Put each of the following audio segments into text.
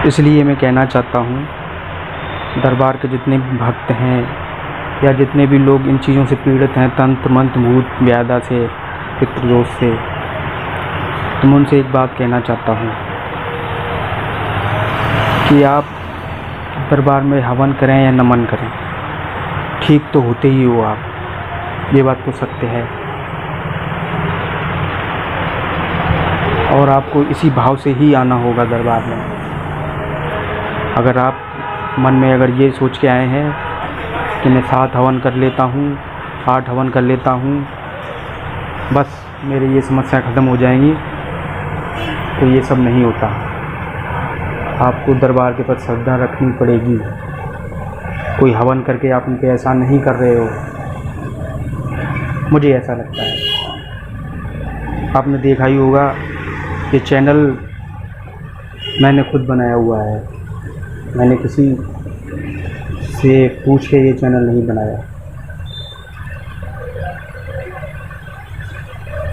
इसलिए मैं कहना चाहता हूँ, दरबार के जितने भी भक्त हैं या जितने भी लोग इन चीज़ों से पीड़ित हैं, तंत्र मंत्र भूत व्याधा से, पितृदोष से, तो मैं उनसे एक बात कहना चाहता हूँ कि आप दरबार में हवन करें या नमन करें, ठीक तो होते ही हो आप, ये बात तो सत्य है। और आपको इसी भाव से ही आना होगा दरबार में। अगर आप मन में अगर ये सोच के आए हैं कि मैं 7 हवन कर लेता हूँ, 8 हवन कर लेता हूँ, बस मेरी ये समस्या ख़त्म हो जाएंगी, तो ये सब नहीं होता। आपको दरबार के प्रति श्रद्धा रखनी पड़ेगी। कोई हवन करके आप उनके एहसान नहीं कर रहे हो, मुझे ऐसा लगता है। आपने देखा ही होगा, ये चैनल मैंने खुद बनाया हुआ है, मैंने किसी से पूछ के ये चैनल नहीं बनाया।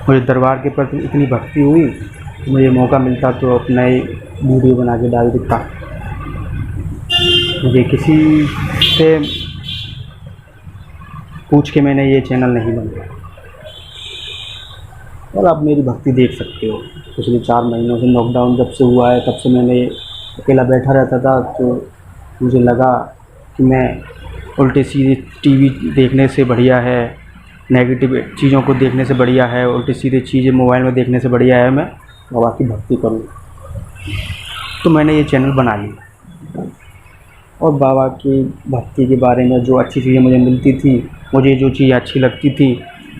मुझे दरबार के प्रति इतनी भक्ति हुई, मुझे मौका मिलता तो अपना वीडियो बना के डाल देता। मुझे किसी से पूछ के मैंने ये चैनल नहीं बनाया। और आप मेरी भक्ति देख सकते हो। पिछले 4 महीनों से लॉकडाउन जब से हुआ है, तब से मैंने अकेला बैठा रहता था, तो मुझे लगा कि मैं उल्टे सीधे टीवी देखने से बढ़िया है, नेगेटिव चीज़ों को देखने से बढ़िया है, उल्टे सीधे चीज़ें मोबाइल में देखने से बढ़िया है मैं बाबा की भक्ति करूँ। तो मैंने ये चैनल बना लिया और बाबा की भक्ति के बारे में जो अच्छी चीज़ें मुझे मिलती थी, मुझे जो चीज़ अच्छी लगती थी,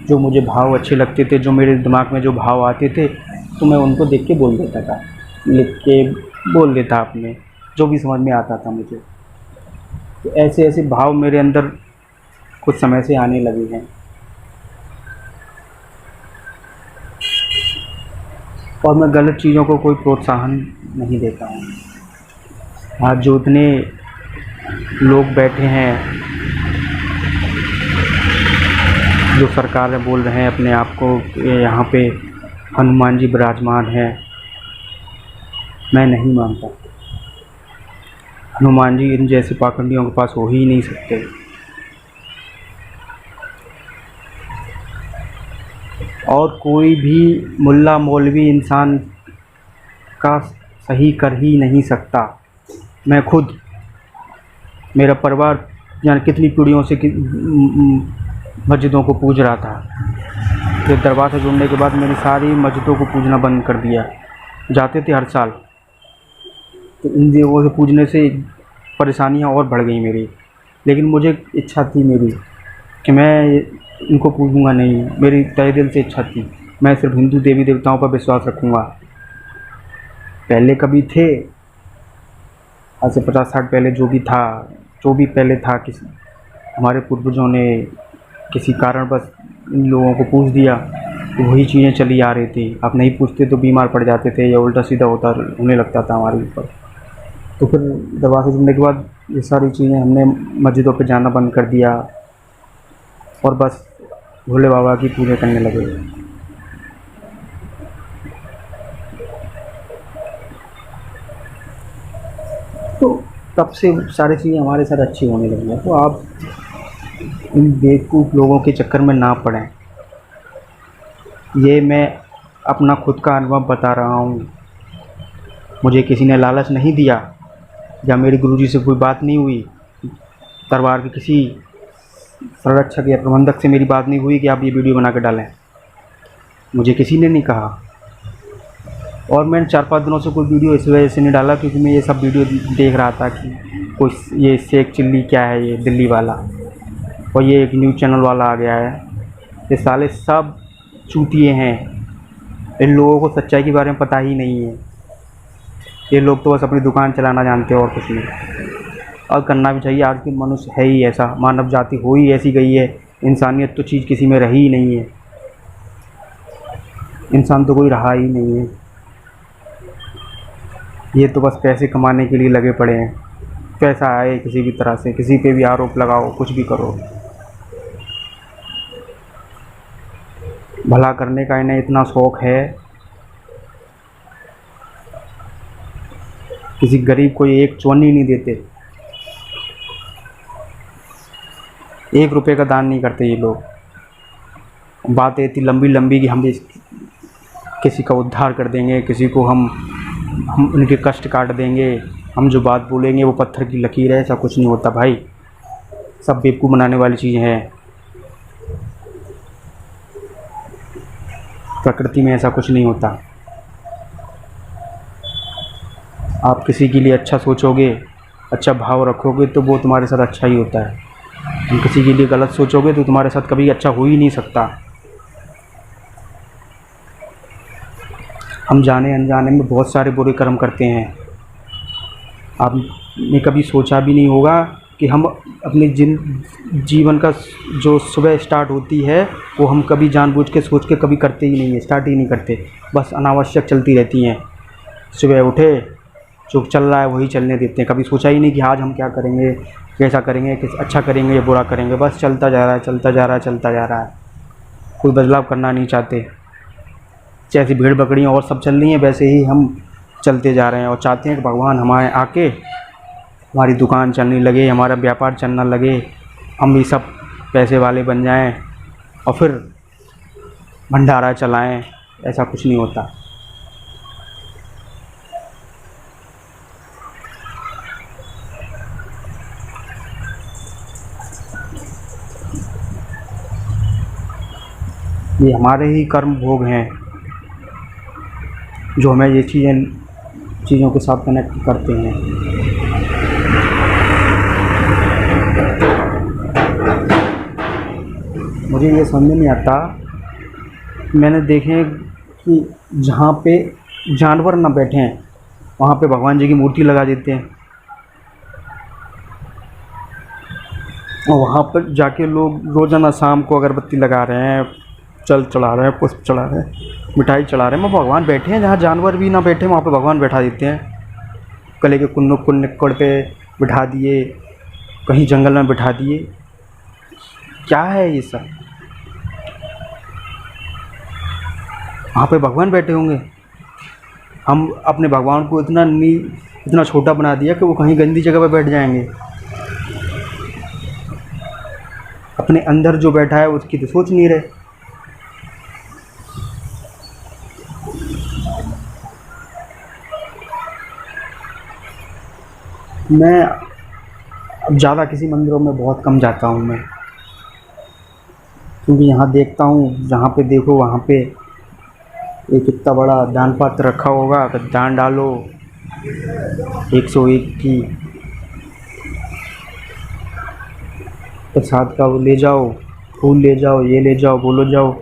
जो मुझे भाव अच्छे लगते थे, जो मेरे दिमाग में जो भाव आते थे, तो मैं उनको देख के बोल देता था, लिख के बोल देता अपने, जो भी समझ में आता था मुझे। तो ऐसे ऐसे भाव मेरे अंदर कुछ समय से आने लगे हैं। और मैं गलत चीज़ों को कोई प्रोत्साहन नहीं देता हूँ। आज जो इतने लोग बैठे हैं, जो सरकार में बोल रहे हैं अपने आप को यहाँ पे हनुमान जी विराजमान हैं, मैं नहीं मानता। हनुमान जी इन जैसे पाखंडियों के पास हो ही नहीं सकते। और कोई भी मुल्ला मौलवी इंसान का सही कर ही नहीं सकता। मैं खुद, मेरा परिवार जाने कितनी पीढ़ियों से मस्जिदों को पूज रहा था। फिर दरबार से जुड़ने के बाद मैंने सारी मस्जिदों को पूजना बंद कर दिया। जाते थे हर साल, तो इन देवों से पूजने से परेशानियां और बढ़ गई मेरी। लेकिन मुझे इच्छा थी मेरी कि मैं इनको पूजूंगा नहीं, मेरी तहे दिल से इच्छा थी। मैं सिर्फ हिंदू देवी देवताओं पर विश्वास रखूँगा। पहले कभी थे, आज से 50-60 पहले जो भी पहले था, किसी हमारे पूर्वजों ने किसी कारण बस इन लोगों को पूछ दिया, तो वही चीज़ें चली आ रही थी। आप नहीं पूछते तो बीमार पड़ जाते थे या उल्टा सीधा होने लगता था हमारे ऊपर। तो फिर दरबार से जुड़ने के बाद ये सारी चीज़ें हमने मस्जिदों पे जाना बंद कर दिया और बस भोले बाबा की पूजा करने लगे। तो तब से सारी चीज़ें हमारे साथ अच्छी होने लगी हैं। तो आप इन बेवकूफ़ लोगों के चक्कर में ना पड़ें। ये मैं अपना खुद का अनुभव बता रहा हूँ। मुझे किसी ने लालच नहीं दिया, या मेरे गुरुजी से कोई बात नहीं हुई, दरबार के किसी संरक्षक या प्रबंधक से मेरी बात नहीं हुई कि आप ये वीडियो बना के डालें। मुझे किसी ने नहीं कहा। और मैंने 4-5 दिनों से कोई वीडियो इस वजह से नहीं डाला क्योंकि मैं ये सब वीडियो देख रहा था कि कोई ये शेख चिल्ली क्या है, ये दिल्ली वाला, और ये एक न्यूज़ चैनल वाला आ गया है। ये साले सब चूतिए हैं। इन लोगों को सच्चाई के बारे में पता ही नहीं है। ये लोग तो बस अपनी दुकान चलाना जानते हैं और कुछ नहीं। और करना भी चाहिए। आज के मनुष्य है ही ऐसा, मानव जाति हो ही ऐसी गई है। इंसानियत तो चीज़ किसी में रही ही नहीं है। इंसान तो कोई रहा ही नहीं है। ये तो बस पैसे कमाने के लिए लगे पड़े हैं। पैसा आए किसी भी तरह से, किसी पे भी आरोप लगाओ, कुछ भी करो। भला करने का इन्हें इतना शौक़ है किसी गरीब को ये एक चौनी नहीं देते, 1 रुपये का दान नहीं करते ये लोग। बातें इतनी लंबी लंबी कि हम किसी का उद्धार कर देंगे, किसी को हम उनके कष्ट काट देंगे, हम जो बात बोलेंगे वो पत्थर की लकीर है। ऐसा कुछ नहीं होता भाई, सब बेवकूफ़ बनाने वाली चीज़ें हैं। प्रकृति में ऐसा कुछ नहीं होता। आप किसी के लिए अच्छा सोचोगे, अच्छा भाव रखोगे तो वो तुम्हारे साथ अच्छा ही होता है। तुम किसी के लिए गलत सोचोगे तो तुम्हारे साथ कभी अच्छा हो ही नहीं सकता। हम जाने अनजाने में बहुत सारे बुरे कर्म करते हैं। आपने कभी सोचा भी नहीं होगा कि हम अपने जीवन का जो सुबह स्टार्ट होती है वो हम कभी जानबूझ के सोच के कभी करते ही नहीं है, स्टार्ट ही नहीं करते, बस अनावश्यक चलती रहती हैं। सुबह उठे, जो चल रहा है वही चलने देते हैं। कभी सोचा ही नहीं कि आज हम क्या करेंगे, कैसा करेंगे, किस अच्छा करेंगे या बुरा करेंगे, बस चलता जा रहा है, चलता जा रहा है, चलता जा रहा है। कोई बदलाव करना नहीं चाहते। जैसी भेड़ बकरियाँ और सब चल रही हैं वैसे ही हम चलते जा रहे हैं और चाहते हैं कि भगवान हमारे आके हमारी दुकान चलने लगे, हमारा व्यापार चलना लगे, हम भी सब पैसे वाले बन जाएं और फिर भंडारा चलाएं। ऐसा कुछ नहीं होता। ये हमारे ही कर्म भोग हैं जो हमें ये चीज़ों के साथ कनेक्ट करते हैं। मुझे ये समझ नहीं आता, मैंने देखे हैं कि जहाँ पे जानवर ना बैठे हैं वहाँ पे भगवान जी की मूर्ति लगा देते हैं और वहाँ पर जाके लोग रोज़ाना शाम को अगरबत्ती लगा रहे हैं, जल चढ़ा रहे हैं, पुष्प चढ़ा रहे हैं, मिठाई चढ़ा रहे हैं। वो भगवान बैठे हैं जहाँ जानवर भी ना बैठे वहाँ पे भगवान बैठा देते हैं। कले के कुन्नुक्कड़ पे बिठा दिए, कहीं जंगल में बिठा दिए। क्या है ये सब? वहाँ पे भगवान बैठे होंगे। हम अपने भगवान को इतना छोटा बना दिया कि वो कहीं गंदी जगह पे बैठ जाएंगे। अपने अंदर जो बैठा है उसकी तो सोच नहीं रहे। मैं अब ज़्यादा किसी मंदिरों में बहुत कम जाता हूँ मैं, क्योंकि यहाँ देखता हूँ, जहाँ पे देखो वहाँ पे एक इतना बड़ा दान पात्र रखा होगा, तो दान डालो 101 की, प्रसाद का वो ले जाओ, फूल ले जाओ, ये ले जाओ, वो ले जाओ।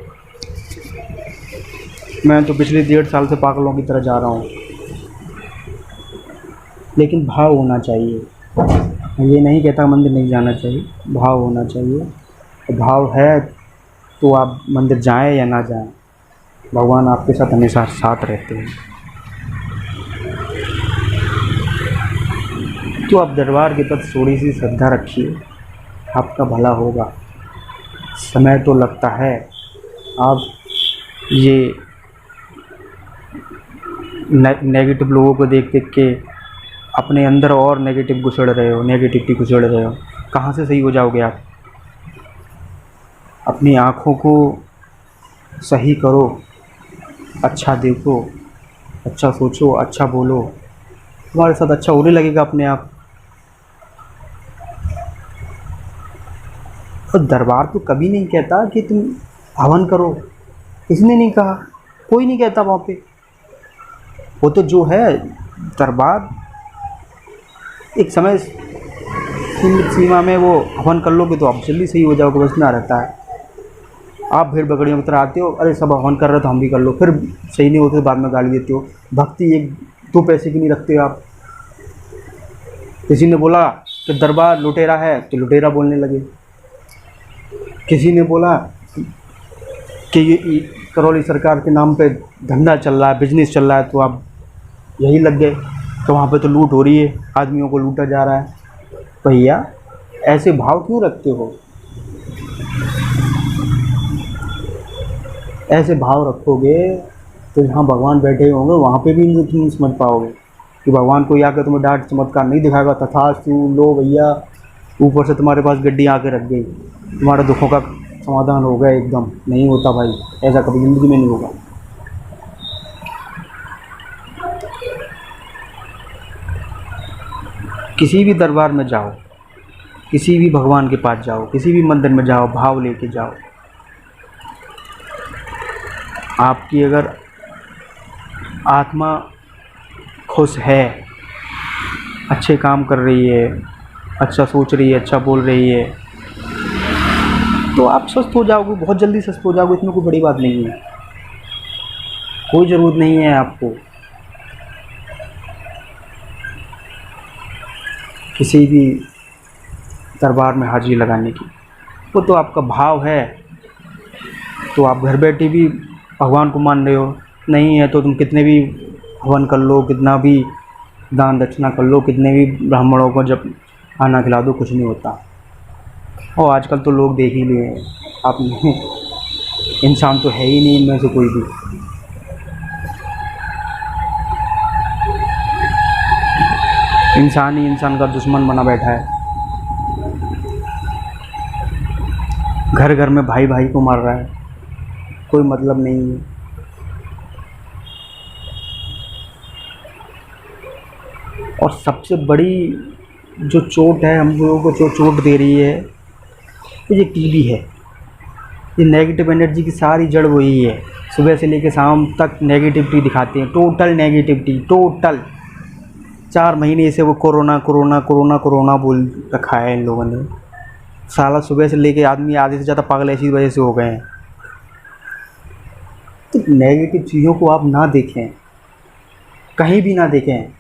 मैं तो पिछले 1.5 साल से पागलों की तरह जा रहा हूँ। लेकिन भाव होना चाहिए। मैं ये नहीं कहता मंदिर नहीं जाना चाहिए, भाव होना चाहिए। भाव है तो आप मंदिर जाएं या ना जाएं, भगवान आपके साथ हमेशा साथ रहते हैं। तो आप दरबार के प्रति थोड़ी सी श्रद्धा रखिए, आपका भला होगा। समय तो लगता है। आप ये नेगेटिव लोगों को देख देख के अपने अंदर और नेगेटिविटी घुसेड़ रहे हो। कहाँ से सही हो जाओगे आप? अपनी आँखों को सही करो, अच्छा देखो, अच्छा सोचो, अच्छा बोलो, तुम्हारे साथ अच्छा होने लगेगा अपने आप। और दरबार तो कभी नहीं कहता कि तुम हवन करो, इसने नहीं कहा, कोई नहीं कहता वहाँ पे। वो तो जो है दरबार एक समय सीमित सीमा में वो हवन कर लोगे तो आप जल्दी सही हो जाओगे, बस ना रहता है। आप भेड़ बकरियों की तरह आते हो, अरे सब हवन कर रहे तो हम भी कर लो, फिर सही नहीं होते तो बाद में गाली देते हो। भक्ति 1-2 पैसे की नहीं रखते हो आप। किसी ने बोला कि दरबार लुटेरा है तो लुटेरा बोलने लगे। किसी ने बोला कि ये करौली सरकार के नाम पे धंधा चल रहा है, बिजनेस चल रहा है, तो आप यही लग गए। तो वहाँ पे तो लूट हो रही है, आदमियों को लूटा जा रहा है। भैया ऐसे भाव क्यों रखते हो? ऐसे भाव रखोगे तो जहाँ भगवान बैठे होंगे वहाँ पे भी तुम नहीं समझ पाओगे। कि भगवान कोई आकर तुम्हें डांट चमत्कार नहीं दिखाएगा तथास्तु लो भैया ऊपर से तुम्हारे पास गड्डी आके रख गई, तुम्हारे दुखों का समाधान हो गया एकदम। नहीं होता भाई, ऐसा कभी ज़िंदगी में नहीं होगा। किसी भी दरबार में जाओ, किसी भी भगवान के पास जाओ, किसी भी मंदिर में जाओ, भाव लेके जाओ। आपकी अगर आत्मा खुश है, अच्छे काम कर रही है, अच्छा सोच रही है, अच्छा बोल रही है, तो आप स्वस्थ हो जाओगे, बहुत जल्दी स्वस्थ हो जाओगे। इसमें कोई बड़ी बात नहीं है, कोई ज़रूरत नहीं है आपको किसी भी दरबार में हाजिरी लगाने की। वो तो आपका भाव है, तो आप घर बैठे भी भगवान को मान रहे हो। नहीं है तो तुम कितने भी हवन कर लो, कितना भी दान दक्षिणा कर लो, कितने भी ब्राह्मणों को जब खाना खिला दो, कुछ नहीं होता। और आजकल तो लोग देख ही लिए आप इंसान तो है ही नहीं इनमें से कोई भी। इंसान ही इंसान का दुश्मन बना बैठा है। घर घर में भाई भाई को मार रहा है, कोई मतलब नहीं है। और सबसे बड़ी जो चोट है हम लोगों को, जो चोट दे रही है, तो ये टीवी है। ये नेगेटिव एनर्जी की सारी जड़ वही है। सुबह से लेकर शाम तक नेगेटिविटी दिखाते हैं, टोटल नेगेटिविटी, टोटल। 4 महीने से वो कोरोना कोरोना कोरोना कोरोना बोल रखा है इन लोगों ने। साला सुबह से लेके आदमी आधे से ज़्यादा पागल ऐसी वजह से हो गए हैं। तो नेगेटिव चीज़ों को आप ना देखें, कहीं भी ना देखें।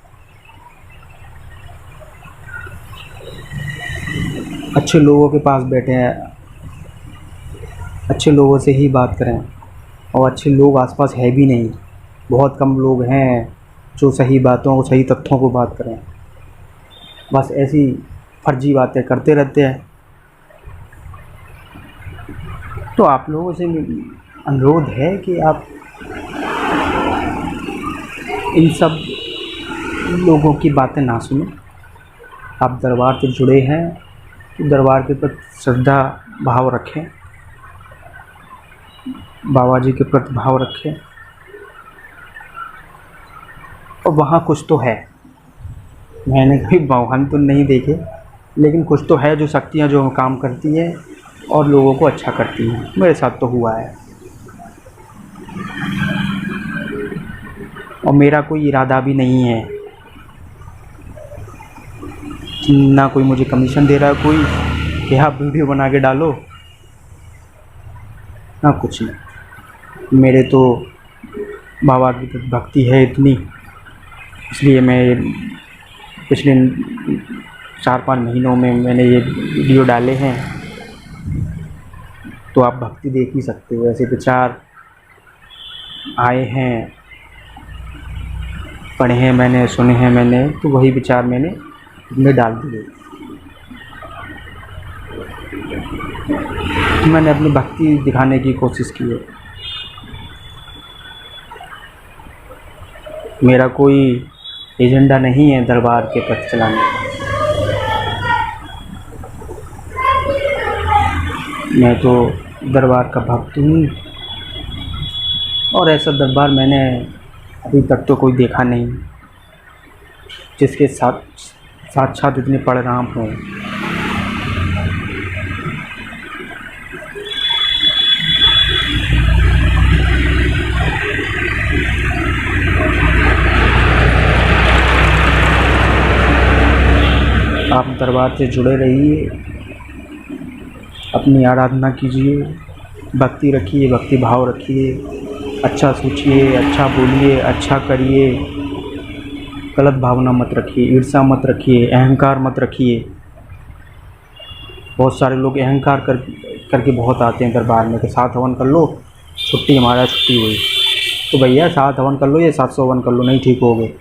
अच्छे लोगों के पास बैठे हैं, अच्छे लोगों से ही बात करें। और अच्छे लोग आसपास है भी नहीं, बहुत कम लोग हैं जो सही बातों को, सही तथ्यों को बात करें। बस ऐसी फर्जी बातें करते रहते हैं। तो आप लोगों से अनुरोध है कि आप इन सब लोगों की बातें ना सुनें। आप दरबार से जुड़े हैं तो दरबार के प्रति श्रद्धा भाव रखें, बाबा जी के प्रति भाव रखें। और वहाँ कुछ तो है, मैंने कभी भगवान तो नहीं देखे, लेकिन कुछ तो है जो शक्तियाँ जो काम करती हैं और लोगों को अच्छा करती हैं। मेरे साथ तो हुआ है। और मेरा कोई इरादा भी नहीं है, ना कोई मुझे कमीशन दे रहा है कोई कि आप वीडियो बना के डालो, ना कुछ नहीं। मेरे तो बाबा की भक्ति है इतनी, इसलिए मैं पिछले 4-5 महीनों में मैंने ये वीडियो डाले हैं। तो आप भक्ति देख ही सकते हो। ऐसे विचार आए हैं, पढ़े हैं मैंने, सुने हैं मैंने, तो वही विचार मैंने इसमें डाल दिए। तो मैंने अपनी भक्ति दिखाने की कोशिश की है। मेरा कोई एजेंडा नहीं है दरबार के पथ चलाने का। मैं तो दरबार का भक्त हूँ, और ऐसा दरबार मैंने अभी तक तो कोई देखा नहीं जिसके साथ साक्षात इतने परिणाम हों। आप दरबार से जुड़े रहिए, अपनी आराधना कीजिए, भक्ति रखिए, भक्ति भाव रखिए, अच्छा सोचिए, अच्छा बोलिए, अच्छा करिए, गलत भावना मत रखिए, ईर्ष्या मत रखिए, अहंकार मत रखिए। बहुत सारे लोग अहंकार करके बहुत आते हैं दरबार में कि 7 हवन कर लो, छुट्टी, हमारा छुट्टी हुई। तो भैया 7 हवन कर लो या 700 हवन कर लो, नहीं ठीक होगे।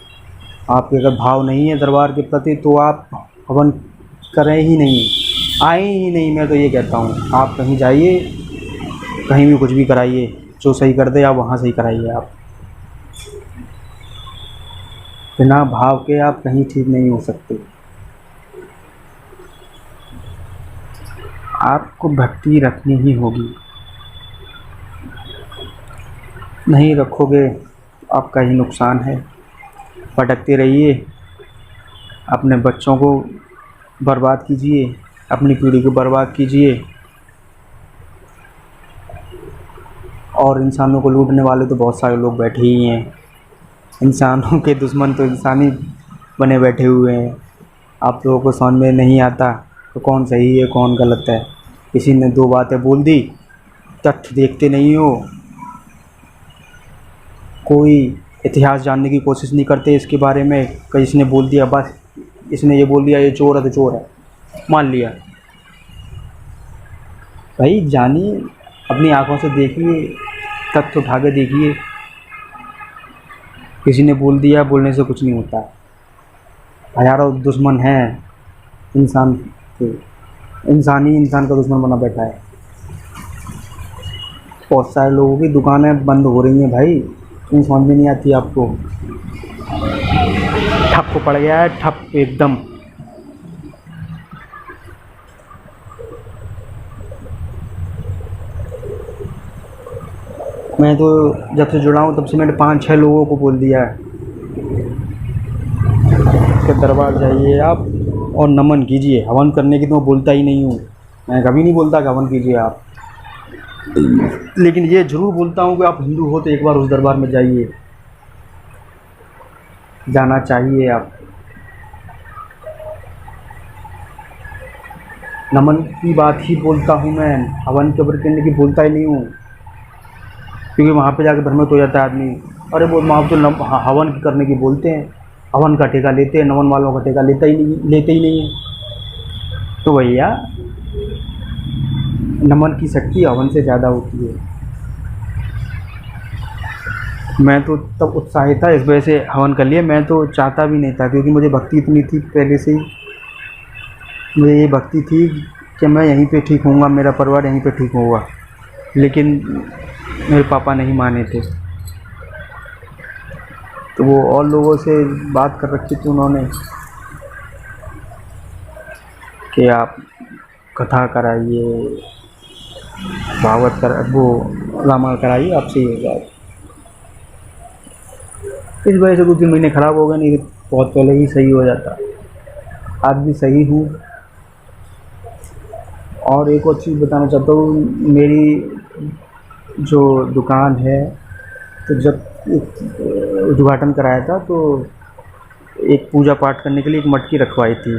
आपके अगर भाव नहीं है दरबार के प्रति तो आप हवन करें ही नहीं, आए ही नहीं। मैं तो ये कहता हूँ, आप कहीं जाइए, कहीं भी कुछ भी कराइए, जो सही कर दे आप वहाँ से ही कराइए। आप बिना भाव के आप कहीं ठीक नहीं हो सकते। आपको भक्ति रखनी ही होगी, नहीं रखोगे तो आपका ही नुकसान है। भटकते रहिए, अपने बच्चों को बर्बाद कीजिए, अपनी पीढ़ी को बर्बाद कीजिए, और इंसानों को लूटने वाले तो बहुत सारे लोग बैठे ही हैं। इंसानों के दुश्मन तो इंसान ही बने बैठे हुए हैं। आप लोगों को समझ में नहीं आता तो कौन सही है कौन गलत है। किसी ने दो बातें बोल दी, तथ्य देखते नहीं हो, कोई इतिहास जानने की कोशिश नहीं करते इसके बारे में। किसी ने बोल दिया, बस इसने ये बोल दिया ये चोर है तो चोर है, मान लिया। भाई जानिए, अपनी आंखों से देखिए, तथ्य उठा के देखिए। किसी ने बोल दिया, बोलने से कुछ नहीं होता। हज़ारों दुश्मन हैं इंसान के, इंसान ही इंसान का दुश्मन बना बैठा है। बहुत सारे लोगों की दुकानें बंद हो रही हैं भाई, क्यों समझ में नहीं आती आपको। ठप पड़ गया है, ठप एकदम। मैं तो जब से जुड़ा हूँ तब से मैंने 5-6 लोगों को बोल दिया है कि दरबार जाइए आप और नमन कीजिए। हवन करने की तो मैं बोलता ही नहीं हूँ, मैं कभी नहीं बोलता कि हवन कीजिए आप, लेकिन ये ज़रूर बोलता हूँ कि आप हिंदू हो तो एक बार उस दरबार में जाइए, जाना चाहिए आप। नमन की बात ही बोलता हूँ मैं, हवन के व्रत करने की बोलता ही नहीं हूँ, क्योंकि वहाँ पे जाकर भ्रमित हो जाता है आदमी। अरे वो वहाँ तो हवन करने की बोलते हैं, हवन का ठेका लेते हैं, नमन वालों का ठेका लेते ही नहीं है। तो भैया नमन की शक्ति हवन से ज़्यादा होती है। मैं तो तब उत्साहित था, इस वजह से हवन कर लिया। मैं तो चाहता भी नहीं था, क्योंकि मुझे भक्ति इतनी थी पहले से ही, मुझे ये भक्ति थी कि मैं यहीं पे ठीक होऊंगा, मेरा परिवार यहीं पे ठीक होगा। लेकिन मेरे पापा नहीं माने थे, तो वो और लोगों से बात कर रखी थी उन्होंने कि आप कथा कराइए, भागवत वो रामायण कराइए, आपसे ही हो जाए। इस वजह से 2-3 महीने ख़राब हो गए, नहीं बहुत पहले ही सही हो जाता। आज भी सही हूँ। और एक और चीज़ बताना चाहता हूँ, मेरी जो दुकान है, तो जब उद्घाटन कराया था तो एक पूजा पाठ करने के लिए एक मटकी रखवाई थी।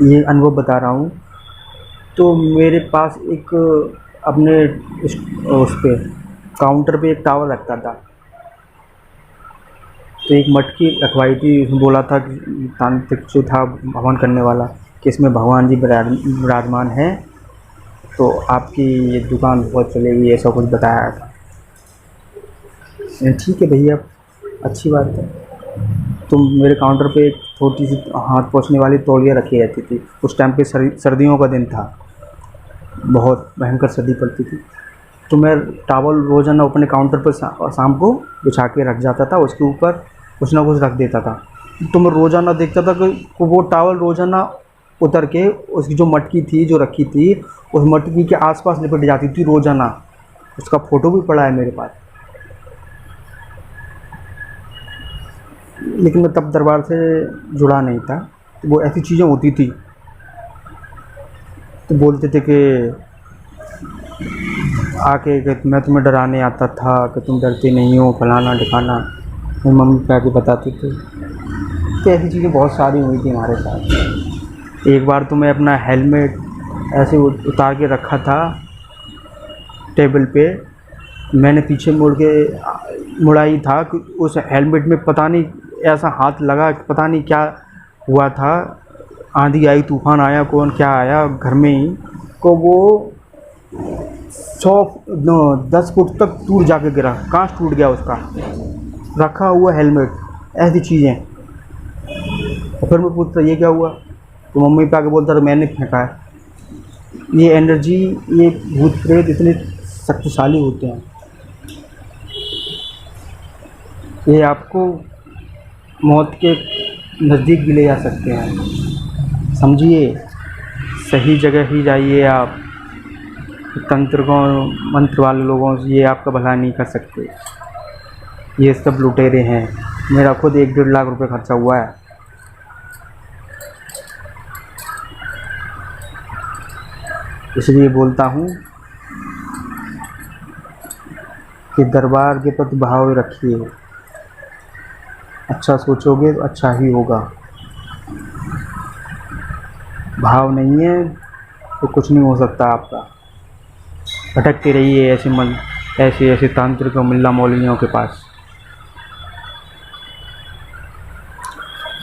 ये अनुभव बता रहा हूँ। तो मेरे पास एक अपने उस पे काउंटर पे एक टावल रखता था, तो एक मटकी रखवाई थी। उसमें बोला था कि तांत्रिक जो था हवन करने वाला कि इसमें भगवान जी विराजमान हैं, तो आपकी ये दुकान बहुत चलेगी, ऐसा कुछ बताया था। ठीक है भैया, अच्छी बात है। तो मेरे काउंटर पे एक छोटी सी हाथ पोंछने वाली तौलिया रखी रहती थी। उस टाइम पे सर्दियों का दिन था, बहुत भयंकर सर्दी पड़ती थी। तो मैं टावल रोज़ाना अपने काउंटर पर शाम को बिछा के रख जाता था, उसके ऊपर कुछ ना कुछ रख देता था। तो मैं रोज़ाना देखता था कि वो टावल रोज़ाना उतर के उसकी जो मटकी थी जो रखी थी, उस मटकी के आसपास लिपट जाती थी रोज़ाना। उसका फ़ोटो भी पड़ा है मेरे पास। लेकिन मैं तब दरबार से जुड़ा नहीं था, तो वो ऐसी चीज़ें होती थी। तो बोलते थे कि आके कि मैं तुम्हें डराने आता था कि तुम डरते नहीं हो, फलाना ढिकाना। मेरी मम्मी पापा बताती थी। तो ऐसी चीज़ें बहुत सारी हुई थी हमारे साथ। एक बार तो मैं अपना हेलमेट ऐसे उतार के रखा था टेबल पे, मैंने पीछे मुड़ा ही था कि उस हेलमेट में पता नहीं ऐसा हाथ लगा, पता नहीं क्या हुआ था। आंधी आई, तूफान आया, कौन क्या आया घर में ही, को वो 10 फुट तक दूर जाके गिरा, कांच टूट गया उसका रखा हुआ हेलमेट। ऐसी चीज़ें। और फिर मैं पूछता ये क्या हुआ, तो मम्मी पे आके बोलता था मैंने फेंका है। ये एनर्जी, ये भूत प्रेत इतने शक्तिशाली होते हैं। ये आपको मौत के नज़दीक भी ले जा सकते हैं। समझिए, सही जगह ही जाइए आप। तंत्र को मंत्र वाले लोगों से ये आपका भला नहीं कर सकते। ये सब लुटेरे हैं। मेरा खुद 1-1.5 लाख रुपए खर्चा हुआ है। इसलिए बोलता हूँ कि दरबार के प्रति भाव रखिए। अच्छा सोचोगे तो अच्छा ही होगा। भाव नहीं है तो कुछ नहीं हो सकता आपका। भटकते रहिए ऐसे तांत्रिक मुल्ला मौलवियों के पास,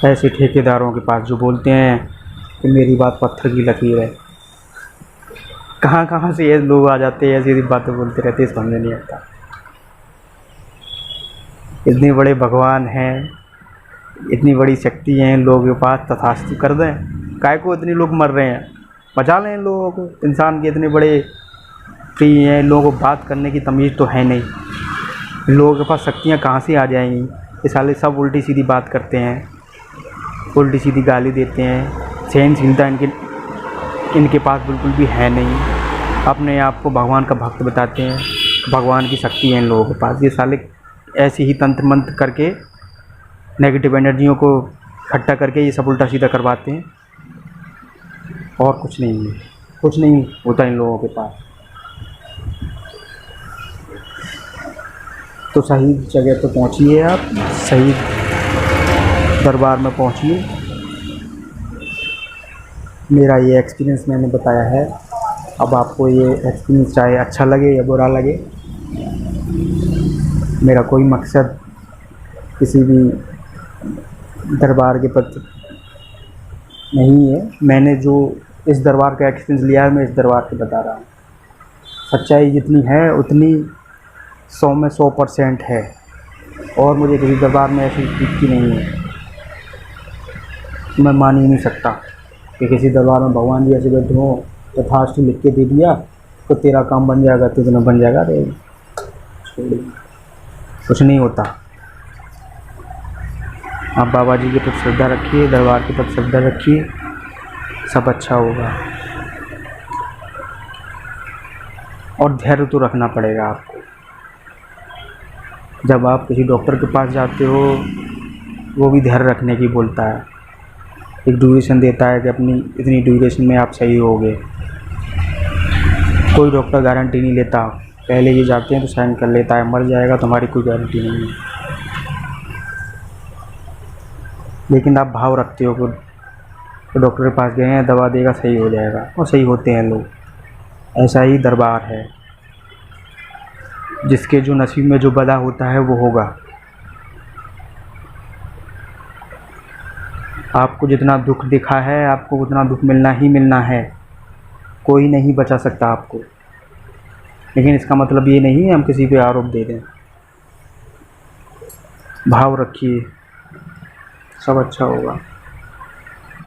ऐसे ठेकेदारों के पास जो बोलते हैं कि मेरी बात पत्थर की लकीर है। कहाँ कहाँ से ये लोग आ जाते हैं, ऐसी बातें बोलते रहते हैं, समझ नहीं आता। इतने बड़े भगवान हैं, इतनी बड़ी शक्ति है इन लोगों के पास, तथास्तु कर दें। काय को इतने लोग मर रहे हैं, बचा लें इन लोगों को। इंसान के इतने बड़े प्रिय हैं, इन लोगों को बात करने की तमीज़ तो है नहीं। इन लोगों के पास शक्तियाँ कहाँ से आ जाएंगी? ये साले सब उल्टी सीधी बात करते हैं, उल्टी सीधी गाली देते हैं। सहनशीलता इनके पास बिल्कुल भी है नहीं। अपने आप को भगवान का भक्त बताते हैं, भगवान की शक्ति है इन लोगों के पास। ये साले ऐसे ही तंत्र मंत्र करके नेगेटिव एनर्जियों को इकट्ठा करके ये सब उल्टा सीधा करवाते हैं, और कुछ नहीं है। कुछ नहीं होता इन लोगों के पास। तो सही जगह पे पहुंचिए आप, सही दरबार में पहुंचिए। मेरा ये एक्सपीरियंस मैंने बताया है। अब आपको ये एक्सपीरियंस चाहे अच्छा लगे या बुरा लगे, मेरा कोई मकसद किसी भी दरबार के प्रति नहीं है। मैंने जो इस दरबार का एक्सपीरियंस लिया है, मैं इस दरबार के बता रहा हूँ। सच्चाई जितनी है उतनी 100 में 100% है, और मुझे किसी दरबार में ऐसी दिखती नहीं है। मैं मान ही नहीं सकता कि किसी दरबार में भगवान जी ऐसे बैठे हों, तथास्तु लिख के दे दिया तो तेरा काम बन जाएगा, तो इतना बन जाएगा। अरे कुछ नहीं होता। आप बाबा जी की तरफ श्रद्धा रखिए, दरबार की तरफ श्रद्धा रखिए, सब अच्छा होगा। और धैर्य तो रखना पड़ेगा आपको। जब आप किसी डॉक्टर के पास जाते हो, वो भी धैर्य रखने की बोलता है। एक ड्यूरेशन देता है कि अपनी इतनी ड्यूरेशन में आप सही होगे। कोई डॉक्टर गारंटी नहीं लेता। पहले ये जाते हैं तो साइन कर लेता है, मर जाएगा तो हमारी कोई गारंटी नहीं है। लेकिन आप भाव रखते हो कि डॉक्टर के पास गए हैं, दवा देगा, सही हो जाएगा, और सही होते हैं लोग। ऐसा ही दरबार है। जिसके जो नसीब में जो बदा होता है वो होगा। आपको जितना दुख दिखा है, आपको उतना दुख मिलना ही मिलना है। कोई नहीं बचा सकता आपको। लेकिन इसका मतलब ये नहीं है हम किसी पे आरोप दे दें। भाव रखिए, सब अच्छा होगा।